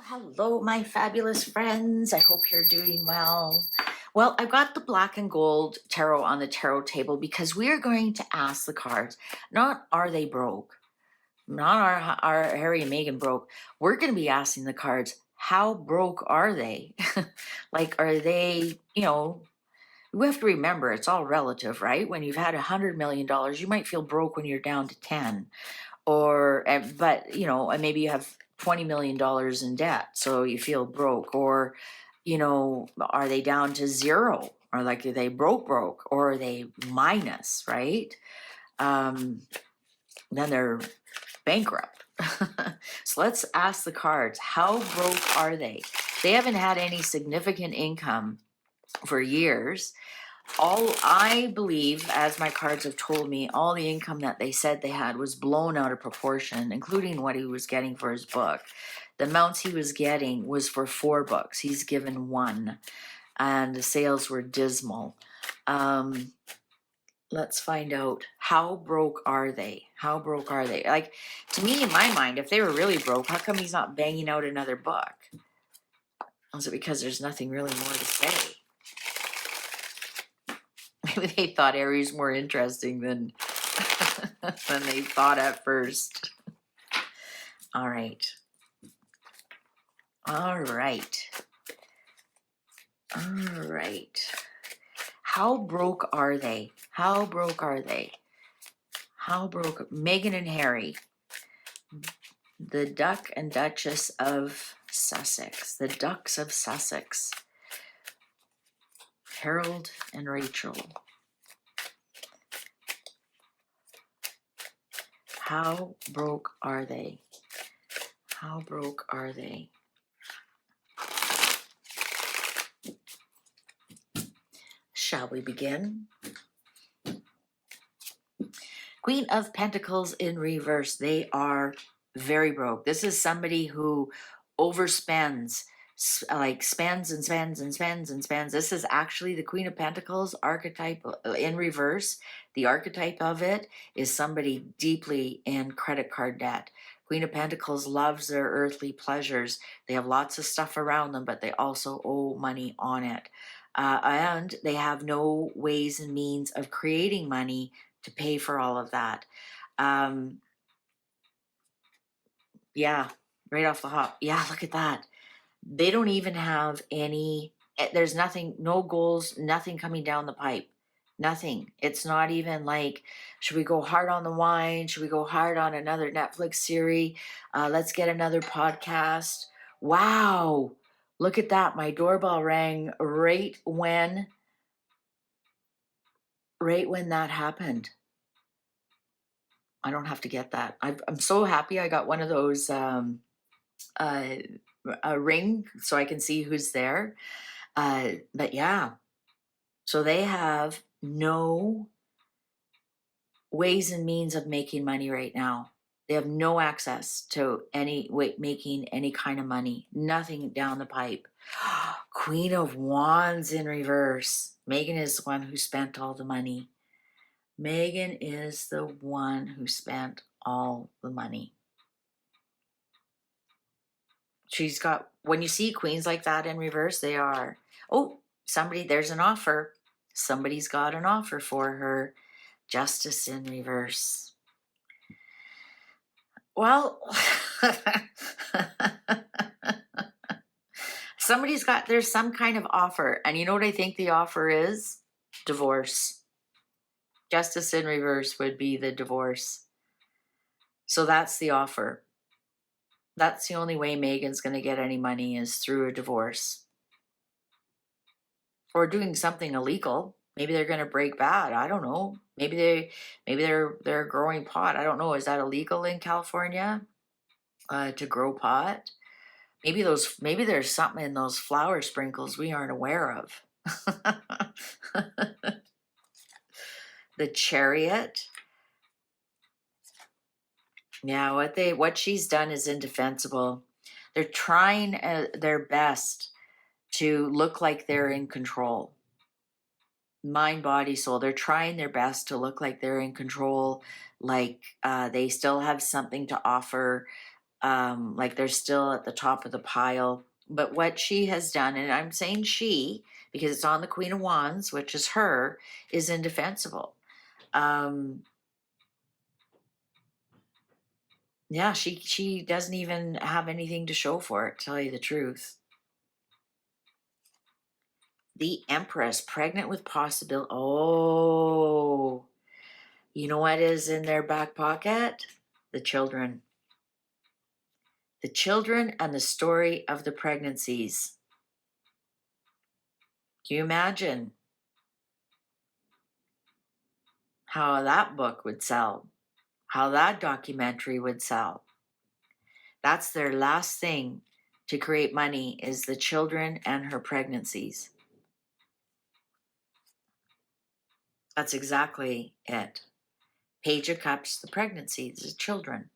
Hello, my fabulous friends. I hope you're doing well. Well, I've got the black and gold tarot on the tarot table because we are going to ask the cards, not are they broke, not are Harry and Meghan broke. We're going to be asking the cards, how broke are they? Like, are they, we have to remember it's all relative, right? When you've had $100 million, you might feel broke when you're down to 10 but and maybe you have $20 million in debt, so you feel broke, or are they down to zero, or like are they broke, or are they minus, right? Then they're bankrupt. So let's ask the cards, how broke are they? They haven't had any significant income for years. All I believe, as my cards have told me, all the income that they said they had was blown out of proportion, including what he was getting for his book. The amounts he was getting was for 4 books. He's given 1, and the sales were dismal. Let's find out, how broke are they? How broke are they? Like, to me, in my mind, if they were really broke, how come he's not banging out another book? Is it because there's nothing really more to say? Maybe they thought Aries more interesting than than they thought at first. All right. All right. All right. How broke are they? How broke are they? How broke? Meghan and Harry, the Duck and Duchess of Sussex, the Ducks of Sussex, Harold and Rachel. How broke are they? How broke are they? Shall we begin? Queen of Pentacles in reverse. They are very broke. This is somebody who overspends, like spends and spends and spends and spends. This is actually the Queen of Pentacles archetype in reverse. The archetype of it is somebody deeply in credit card debt. Queen of Pentacles loves their earthly pleasures. They have lots of stuff around them, but they also owe money on it. And they have no ways and means of creating money to pay for all of that. Yeah, right off the hop. Yeah, look at that. They don't even have any, there's nothing, no goals, nothing coming down the pipe. Nothing. It's not even like, should we go hard on the wine? Should we go hard on another Netflix series? Let's get another podcast. Wow. Look at that. My doorbell rang right when that happened. I don't have to get that. I'm so happy I got one of those a ring so I can see who's there. But yeah, so they have no ways and means of making money right now. They have no access to any way making any kind of money. Nothing down the pipe. Queen of Wands in reverse. Meghan is the one who spent all the money. Meghan is the one who spent all the money. She's got, when you see queens like that in reverse, they are, oh, there's an offer. Somebody's got an offer for her. Justice in reverse. Well, there's some kind of offer. And you know what I think the offer is? Divorce. Justice in reverse would be the divorce. So that's the offer. That's the only way Meghan's going to get any money, is through a divorce. Or doing something illegal. Maybe they're going to break bad. I don't know. Maybe they're growing pot. I don't know. Is that illegal in California? To grow pot? Maybe there's something in those flower sprinkles we aren't aware of. The Chariot. Yeah, what she's done is indefensible. They're trying their best to look like they're in control. Mind, body, soul. They're trying their best to look like they're in control, like they still have something to offer. like they're still at the top of the pile. But what she has done, and I'm saying she, because it's on the Queen of Wands, which is her, is indefensible. Yeah, she doesn't even have anything to show for it, to tell you the truth. The Empress, pregnant with possibility. Oh, you know what is in their back pocket? The children. The children and the story of the pregnancies. Can you imagine how that book would sell? How that documentary would sell? That's their last thing to create money, is the children and her pregnancies. That's exactly it. Page of Cups, the pregnancies, the children.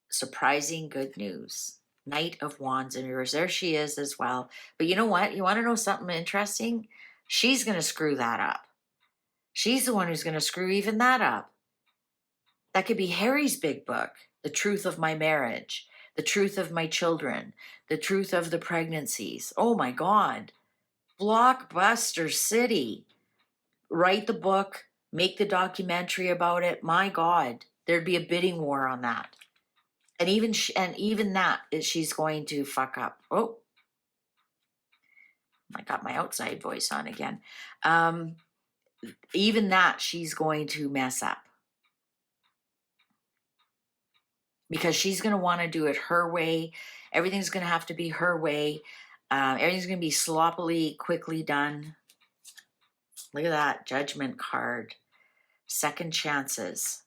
Surprising good news. Knight of Wands in reverse. There she is as well. But you know what? You want to know something interesting? She's going to screw that up. She's the one who's going to screw even that up. That could be Harry's big book, The Truth of My Marriage, The Truth of My Children, The Truth of the Pregnancies. Oh my God. Blockbuster city. Write the book, make the documentary about it. My God, there'd be a bidding war on that. And even that is, she's going to fuck up. Oh, I got my outside voice on again. Even that she's going to mess up, because she's going to want to do it her way. Everything's going to have to be her way. Everything's going to be sloppily, quickly done. Look at that Judgment card. Second chances.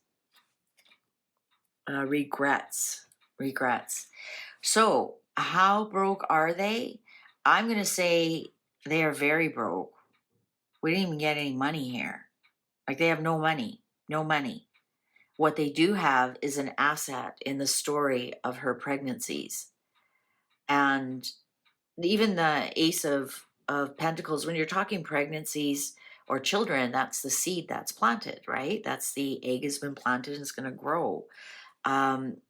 Regrets. So how broke are they? I'm going to say they are very broke. We didn't even get any money here. Like, they have no money. What they do have is an asset in the story of her pregnancies. And even the Ace of Pentacles, when you're talking pregnancies or children, that's the seed that's planted, right? That's the egg has been planted and it's going to grow. And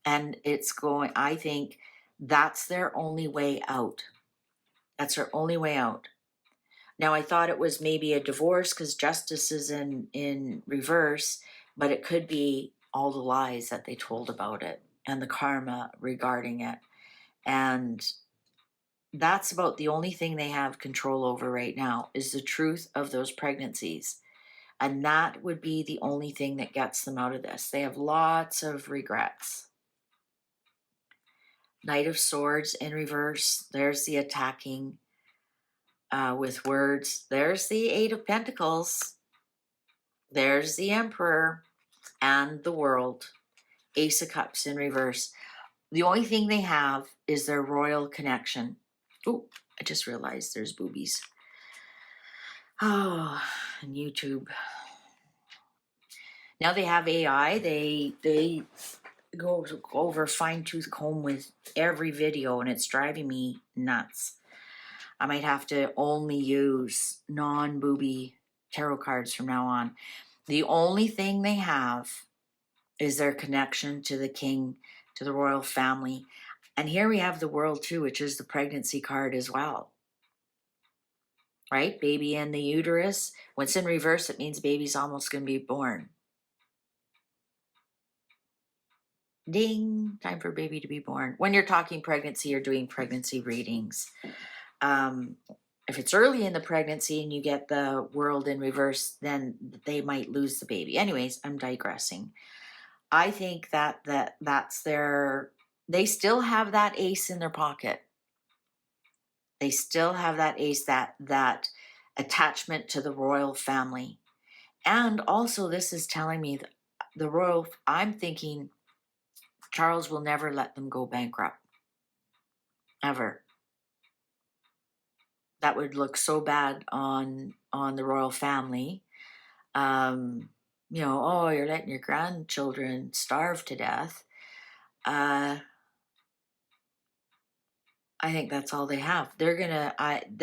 it's going, I think that's their only way out. That's their only way out. Now, I thought it was maybe a divorce because justice is in reverse, but it could be all the lies that they told about it and the karma regarding it. And that's about the only thing they have control over right now, is the truth of those pregnancies. And that would be the only thing that gets them out of this. They have lots of regrets. Knight of Swords in reverse. There's the attacking with words. There's the Eight of Pentacles. There's the Emperor and the World. Ace of Cups in reverse. The only thing they have is their royal connection. Oh, I just realized there's boobies. Oh, and YouTube. Now they have AI. They go over fine-tooth comb with every video, and it's driving me nuts. I might have to only use non-booby tarot cards from now on. The only thing they have is their connection to the king, to the royal family. And here we have the World too, which is the pregnancy card as well. Right? Baby in the uterus. When it's in reverse, it means baby's almost going to be born. Ding, time for baby to be born. When you're talking pregnancy, you're doing pregnancy readings. If it's early in the pregnancy and you get the World in reverse, then they might lose the baby. Anyways, I'm digressing. I think that's their, they still have that ace in their pocket. They still have that ace, that attachment to the royal family. And also this is telling me that the royal, I'm thinking Charles will never let them go bankrupt. Ever. That would look so bad on the royal family. You know, oh, you're letting your grandchildren starve to death. I think that's all they have. They're gonna,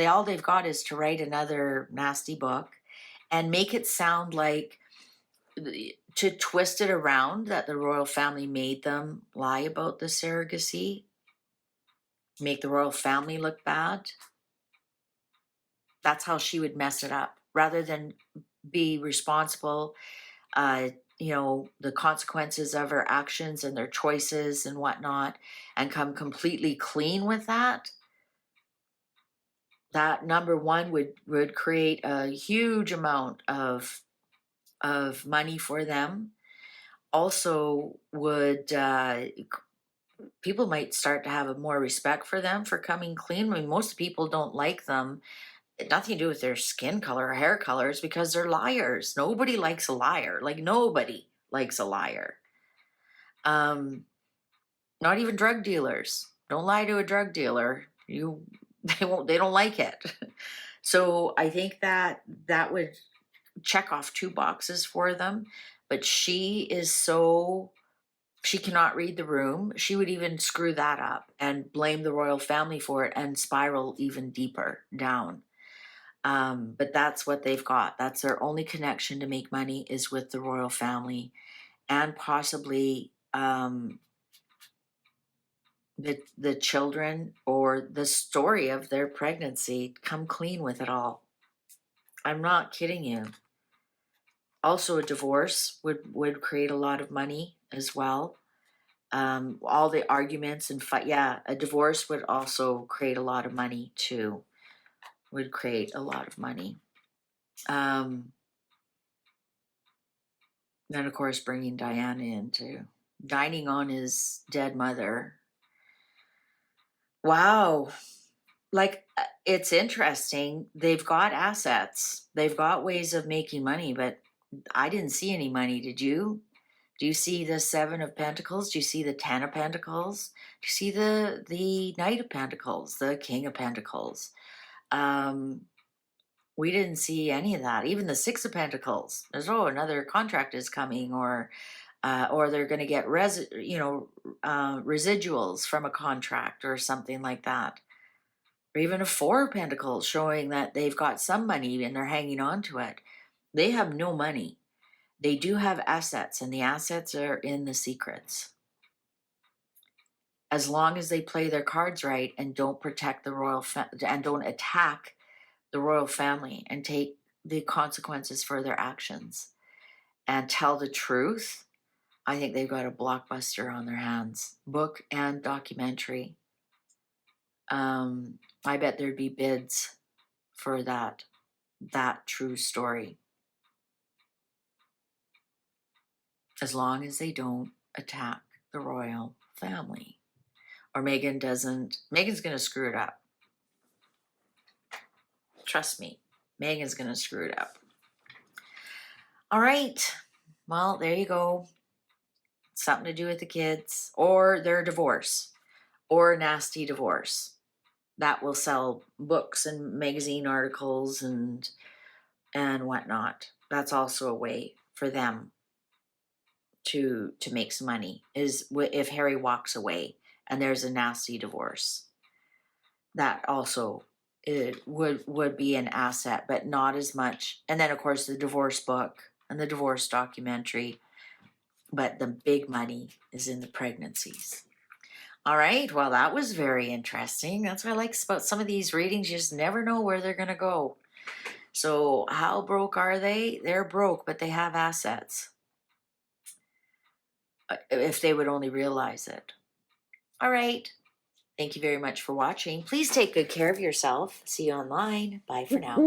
all they've got is to write another nasty book and make it sound like, to twist it around that the royal family made them lie about the surrogacy, make the royal family look bad. That's how she would mess it up, rather than be responsible, the consequences of her actions and their choices and whatnot, and come completely clean with that. That, number one, would create a huge amount of money for them. Also, would people might start to have a more respect for them for coming clean. I mean, most people don't like them. Nothing to do with their skin color or hair colors, because they're liars. Nobody likes a liar. Like, nobody likes a liar. Not even drug dealers. Don't lie to a drug dealer. They don't like it. So I think that would check off 2 boxes for them. But she cannot read the room. She would even screw that up and blame the royal family for it and spiral even deeper down. But that's what they've got. That's their only connection to make money, is with the royal family, and possibly the children, or the story of their pregnancy. Come clean with it all. I'm not kidding you. Also, a divorce would create a lot of money as well. All the arguments and fight. Yeah, a divorce would also create a lot of money too. Would create a lot of money. Then, of course, bringing Diana into dining on his dead mother. Wow. Like, it's interesting. They've got assets. They've got ways of making money, but I didn't see any money. Did you? Do you see the 7 of Pentacles? Do you see the 10 of Pentacles? Do you see the Knight of Pentacles, the King of Pentacles? We didn't see any of that. Even the 6 of Pentacles. There's, another contract is coming, or they're going to get residuals from a contract or something like that. Or even a 4 of Pentacles, showing that they've got some money and they're hanging on to it. They have no money. They do have assets, and the assets are in the secrets. As long as they play their cards right and don't protect the and don't attack the royal family and take the consequences for their actions and tell the truth, I think they've got a blockbuster on their hands, book and documentary. I bet there'd be bids for that true story. As long as they don't attack the royal family. Or Meghan doesn't. Meghan's going to screw it up. Trust me. Meghan's going to screw it up. All right. Well, there you go. Something to do with the kids, or their divorce, or a nasty divorce. That will sell books and magazine articles and whatnot. That's also a way for them to make some money, is if Harry walks away and there's a nasty divorce. That also would be an asset, but not as much. And then, of course, the divorce book and the divorce documentary. But the big money is in the pregnancies. All right. Well, that was very interesting. That's what I like about some of these readings. You just never know where they're going to go. So how broke are they? They're broke, but they have assets. If they would only realize it. All right. Thank you very much for watching. Please take good care of yourself. See you online. Bye for now.